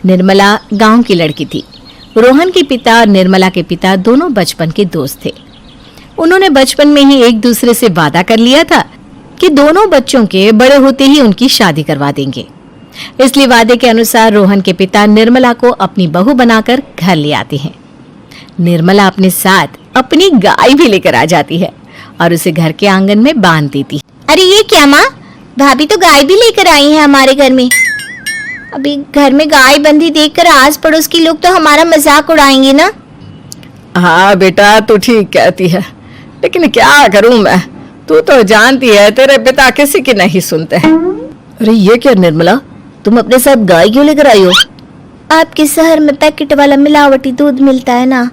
निर्मला गांव की लड़की थी। रोहन के पिता और निर्मला के पिता दोनों बचपन के दोस्त थे। उन्होंने बचपन में ही एक दूसरे से वादा कर लिया था कि दोनों बच्चों के बड़े होते ही उनकी शादी करवा देंगे। इसलिए वादे के अनुसार रोहन के पिता निर्मला को अपनी बहू बनाकर घर ले आते हैं। निर्मला अपने साथ अपनी गाय भी लेकर आ जाती है और उसे घर के आंगन में बांध देती है। अरे ये क्या माँ, भाभी तो गाय भी लेकर आई है हमारे घर में। अभी घर में गाय बंधी देखकर आस पड़ोस के लोग तो हमारा मजाक उड़ाएंगे ना। हाँ बेटा, तू ठीक कहती है, लेकिन क्या करूं मैं, तू तो जानती है तेरे पिता किसी की नहीं सुनते हैं। अरे ये क्या निर्मला, तुम अपने साथ गाय क्यों लेकर आई हो? आपके शहर में पैकेट वाला मिलावटी दूध मिलता है ना,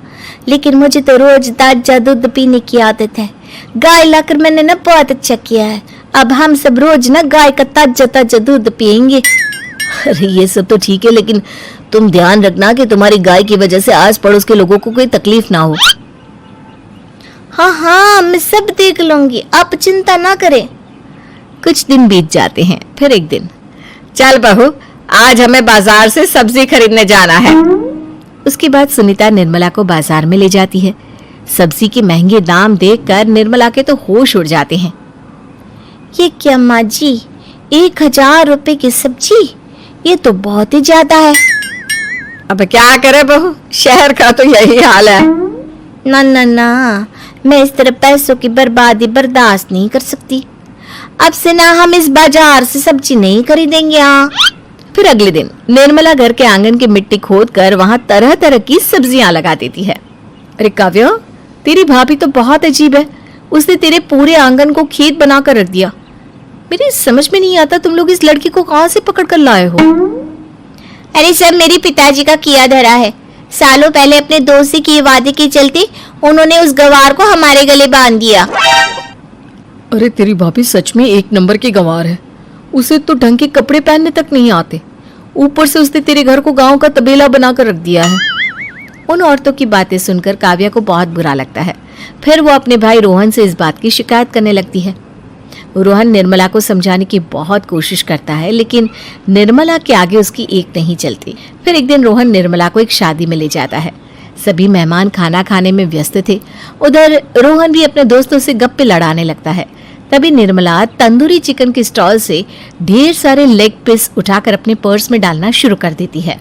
लेकिन मुझे तो रोज ताजा दूध पीने की आदत है। गाय लाकर मैंने ना बहुत अच्छा किया है। अब हम सब रोज ना गाय का ताजा ताजा दूध पियेंगे। अरे ये सब तो ठीक है, लेकिन तुम ध्यान रखना कि तुम्हारी गाय की वजह से आस पड़ोस के लोगों को कोई तकलीफ ना हो। हाँ हाँ, मैं सब देख लूंगी, आप चिंता ना करें। कुछ दिन बीत जाते हैं। फिर एक दिन, चल बहू, आज हमें बाजार से सब्जी खरीदने जाना है। उसके बाद सुनीता निर्मला को बाजार में ले जाती है। सब्जी के महंगे दाम देखकर निर्मला के तो होश उड़ जाते हैं। ये क्या माँ जी, 1000 रुपए की सब्जी, ये तो बहुत ही ज्यादा है। अब क्या करे बहू, शहर का तो यही हाल है। ना ना ना, मैं इस तरह पैसों की बर्बादी बर्दाश्त नहीं कर सकती। अब से ना हम इस बाजार से सब्जी नहीं खरीदेंगे। हाँ। फिर अगले दिन निर्मला घर के आंगन की मिट्टी खोदकर वहां तरह तरह की सब्जियां लगा देती है। अरे काव्या, तेरी भाभी तो बहुत अजीब है, उसने तेरे पूरे आंगन को खेत बनाकर रख दिया। मेरी समझ में नहीं आता तुम लोग इस लड़की को कहां से पकड़ कर लाए हो। अरे सब मेरे पिताजी का किया धरा है। सालों पहले अपने दोस्त से किए वादे के चलते उन्होंने उस गवार को हमारे गले बांध दिया। अरे तेरी भाभी सच में एक नंबर की गंवार है। उसे तो ढंग के कपड़े पहनने तक नहीं आते, ऊपर से उसने तेरे घर को गांव का तबेला बनाकर रख दिया है। उन औरतों की बातें सुनकर काव्या को बहुत बुरा लगता है। फिर वो अपने भाई रोहन से इस बात की शिकायत करने लगती है। रोहन निर्मला को समझाने की बहुत कोशिश करता है, लेकिन निर्मला के आगे उसकी एक नहीं चलती। फिर एक दिन रोहन निर्मला को एक शादी में ले जाता है। सभी मेहमान खाना खाने में व्यस्त थे। उधर रोहन भी अपने दोस्तों से गप्पे लड़ाने लगता है। तभी निर्मला तंदूरी चिकन के स्टॉल से ढेर सारे लेग पीस उठाकर अपने पर्स में डालना शुरू कर देती है।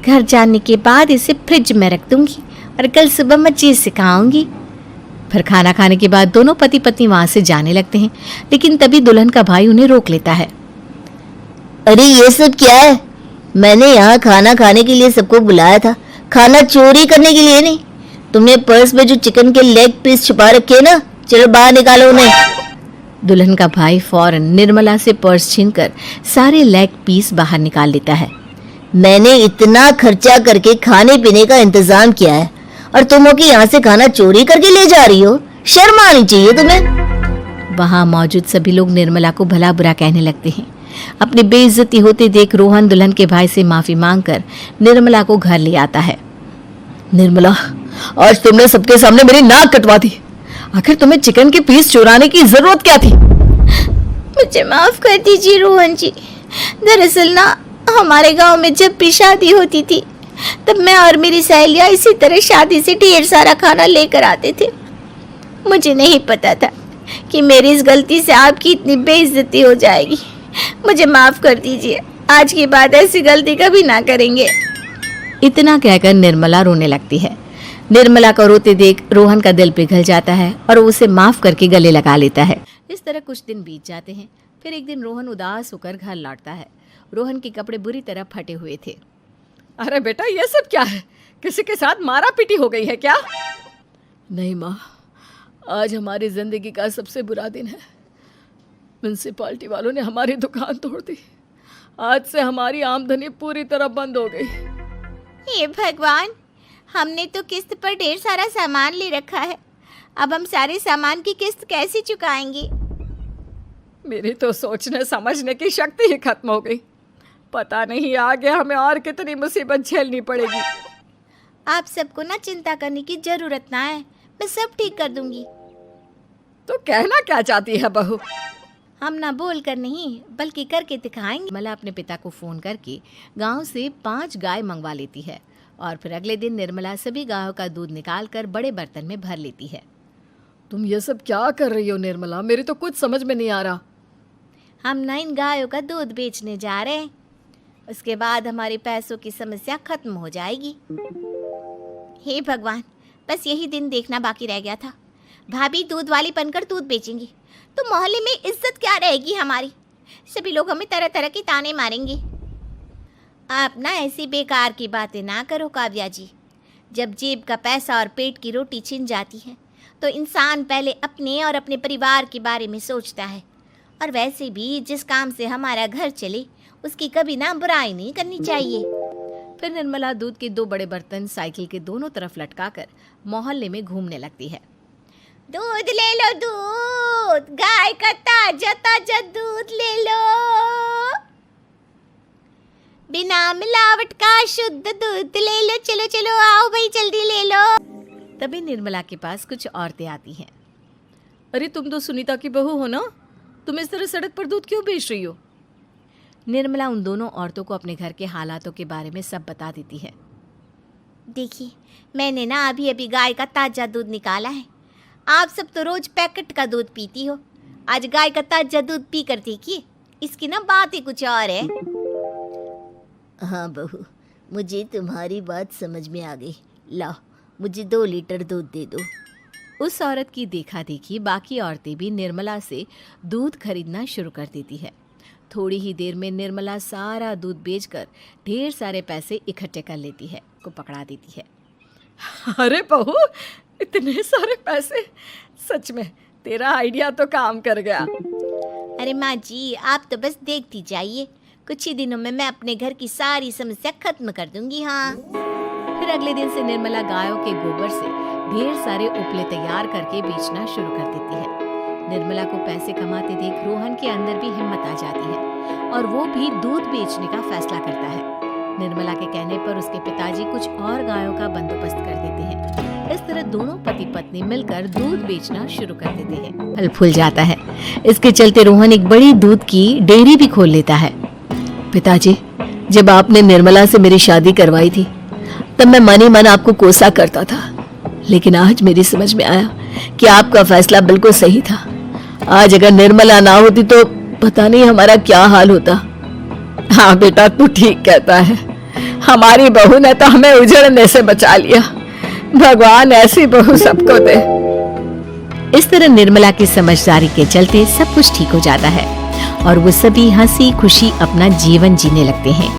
घर जाने के बाद इसे फ्रिज में रख दूंगी और कल सुबह मैं चीज सिखाऊंगी। फिर खाना खाने के बाद दोनों पति पत्नी वहां से जाने लगते हैं, लेकिन तभी दुल्हन का भाई उन्हें रोक लेता है। अरे ये सब क्या है? मैंने यहाँ खाना खाने के लिए सबको बुलाया था, खाना चोरी करने के लिए नहीं। तुमने पर्स में जो चिकन के लेग पीस छुपा रखे ना, चलो बाहर निकालो उन्हें। दुल्हन का भाई फौरन निर्मला से पर्स छीनकर सारे लेग पीस बाहर निकाल लेता है। मैंने इतना खर्चा करके खाने पीने का इंतजाम किया है और तुम हो कि यहाँ से खाना चोरी करके ले जा रही हो? शर्म आनी चाहिए तुम्हें। वहां मौजूद सभी लोग निर्मला को भला बुरा कहने लगते हैं। अपनी बेइज्जती होते देख रोहन दुल्हन के भाई से माफी मांगकर निर्मला को घर ले आता है। निर्मला, आज तुमने सबके सामने मेरी नाक कटवा दी। आखिर तुम्हें चिकन के पीस चुराने की जरूरत क्या थी? मुझे माफ कर दीजिए रोहन जी। दरअसल ना, हमारे गांव में जब भी शादी होती थी तब मैं और मेरी सहेलियां इसी तरह शादी से ढेर सारा खाना लेकर आते थे। मुझे नहीं पता था कि मेरी इस गलती से आपकी इतनी बेइज्जती हो जाएगी। मुझे माफ कर दीजिए, आज के बाद ऐसी गलती कभी ना करेंगे। इतना कहकर निर्मला रोने लगती है। निर्मला को रोते देख रोहन का दिल पिघल जाता है और उसे माफ करके गले लगा लेता है। इस तरह कुछ दिन बीत जाते हैं। फिर एक दिन रोहन उदास होकर घर लौटता है। रोहन के कपड़े बुरी तरह फटे हुए थे। अरे बेटा, ये सब क्या है? किसी के साथ मारा पीटी हो गई है क्या? नहीं माँ, आज हमारी जिंदगी का सबसे बुरा दिन है। म्युनिसिपैलिटी वालों ने हमारी दुकान तोड़ दी। आज से हमारी आमदनी पूरी तरह बंद हो गई। हे भगवान, हमने तो किस्त पर ढेर सारा सामान ले रखा है। अब हम सारे सामान की किस्त कैसे चुकाएंगे? मेरी तो सोचने समझने की शक्ति ही खत्म हो गई। पता नहीं आगे हमें और कितनी मुसीबत झेलनी पड़ेगी। आप सबको ना चिंता करने की जरूरत ना है, मैं सब ठीक कर दूंगी। तो कहना क्या चाहती है बहू? हम ना बोल कर नहीं बल्कि करके दिखाएंगे। निर्मला अपने पिता को फोन करके गांव से 5 गाय मंगवा लेती है और फिर अगले दिन निर्मला सभी गायों का दूध निकाल कर बड़े बर्तन में भर लेती है। तुम ये सब क्या कर रही हो निर्मला? मेरी तो कुछ समझ में नहीं आ रहा। हम ना इन गायों का दूध बेचने जा रहे हैं, उसके बाद हमारे पैसों की समस्या खत्म हो जाएगी। हे भगवान, बस यही दिन देखना बाकी रह गया था। भाभी दूध वाली बनकर दूध बेचेंगी तो मोहल्ले में इज्जत क्या रहेगी हमारी? सभी लोग हमें तरह तरह के ताने मारेंगे। आप ना ऐसी बेकार की बातें ना करो काव्या जी। जब जेब का पैसा और पेट की रोटी छिन जाती है तो इंसान पहले अपने और अपने परिवार के बारे में सोचता है। और वैसे भी जिस काम से हमारा घर चले उसकी कभी ना बुराई नहीं करनी चाहिए। फिर निर्मला दूध के 2 बड़े बर्तन साइकिल के दोनों तरफ लटकाकर मोहल्ले में घूमने लगती है। दूध ले लो, दूध, गाय का ताजा ताजा दूध ले लो, बिना मिलावट का शुद्ध दूध ले लो। चलो चलो आओ भाई, जल्दी ले लो। तभी निर्मला के पास कुछ औरतें आती हैं। अरे तुम तो सुनीता की बहू हो ना, तुम इस तरह सड़क पर दूध क्यों बेच रही हो? निर्मला उन दोनों औरतों को अपने घर के हालातों के बारे में सब बता देती है। देखिए, मैंने ना अभी अभी गाय का ताजा दूध निकाला है। आप सब तो रोज पैकेट का दूध पीती हो, आज गाय का ताजा दूध पी कर देखिए, इसकी ना बात ही कुछ और है। हाँ बहू, मुझे तुम्हारी बात समझ में आ गई। लाओ, मुझे 2 लीटर दूध दे दो। उस औरत की देखा देखी बाकी औरतें भी निर्मला से दूध खरीदना शुरू कर देती है। थोड़ी ही देर में निर्मला सारा दूध बेचकर ढेर सारे पैसे इकट्ठे कर लेती है, को पकड़ा देती है। अरे बहू, इतने सारे पैसे! सच में तेरा आइडिया तो काम कर गया। अरे माँ जी, आप तो बस देखती जाइए, कुछ ही दिनों में मैं अपने घर की सारी समस्या खत्म कर दूंगी। हाँ। फिर अगले दिन से निर्मला गायों के गोबर से ढेर सारे उपले तैयार करके बेचना शुरू कर देती है। निर्मला को पैसे कमाते देख रोहन के अंदर भी हिम्मत आ जाती है और वो भी दूध बेचने का फैसला करता है। निर्मला के कहने पर उसके पिताजी कुछ और गायों का बंदोबस्त कर देते हैं। इस तरह दोनों पति पत्नी मिलकर दूध बेचना शुरू कर देते हैं। फल फूल जाता है। इसके चलते रोहन एक बड़ी दूध की डेयरी भी खोल लेता है। पिताजी, जब आपने निर्मला से मेरी शादी करवाई थी तब मैं मन ही मन आपको कोसा करता था, लेकिन आज मेरी समझ में आया कि आपका फैसला बिल्कुल सही था। आज अगर निर्मला ना होती तो पता नहीं हमारा क्या हाल होता। हाँ बेटा, तू ठीक कहता है, हमारी बहू ने तो हमें उजड़ने से बचा लिया। भगवान ऐसी बहू सबको दे। इस तरह निर्मला की समझदारी के चलते सब कुछ ठीक हो जाता है और वो सभी हंसी खुशी अपना जीवन जीने लगते हैं।